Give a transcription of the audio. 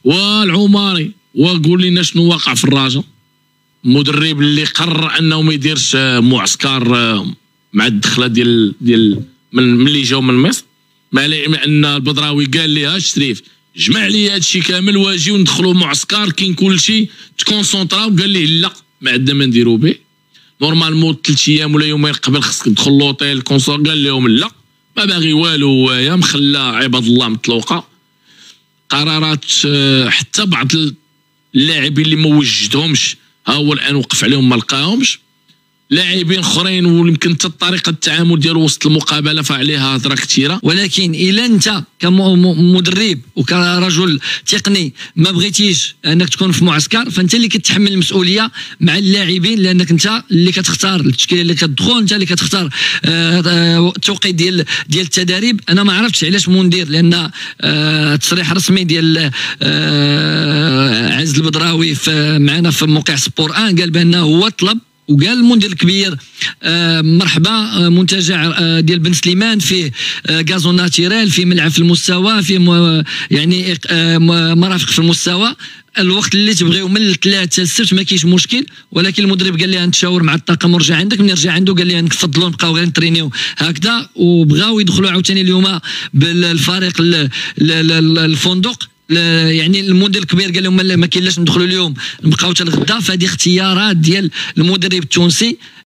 والعماري. وقول لنا شنو واقع في الرجاء؟ مدرب اللي قرر انه ما يديرش معسكر مع الدخله ديال من اللي جاو من مصر، مع ان البدراوي قال لي شريف جمع لي هادشي كامل واجي وندخلوا معسكر كاين كلشي تكونسونطراو. قال لي لا ما عندنا ما نديرو به، نورمالمون 3 ايام ولا يومين قبل خصك تدخل لوطيل كونسون. قال لهم لا ما باغي والو، هوايا مخلى عباد الله مطلوقه. قرارات حتى بعض اللاعبين اللي ما وجدهمش ها هو الان وقف عليهم ما لقاهمش. لاعبين اخرين ويمكن حتى طريقه التعامل ديالو وسط المقابله فعليها هضره كثيره. ولكن الا انت كمدرب وكرجل تقني ما بغيتيش انك تكون في معسكر، فانت اللي كتحمل المسؤوليه مع اللاعبين، لانك انت اللي كتختار التشكيله اللي كتدخل، انت اللي كتختار التوقيت ديال التدريب. انا ما عرفتش علاش مندير، لان تصريح رسمي ديال عز البدراوي معنا في موقع سبور ان قال بانه هو طلب، وقال المدير الكبير مرحبا منتجع ديال بن سليمان فيه غازون ناتيريل، فيه ملعب في المستوى، فيه يعني مرافق في المستوى. الوقت اللي تبغيو من الثلاث السبت ما كاينش مشكل، ولكن المدرب قال لي نتشاور مع الطاقم ورجع عندك. من رجع عنده قال لي نفضلوا نبقاو غير نترينيو هكذا، وبغاو يدخلوا عاوتاني اليوم بالفريق الفندق. يعني المدير الكبير قال لهم ما كاين لاش ندخلوا اليوم نبقاو حتى الغدا. فهذه اختيارات ديال المدرب التونسي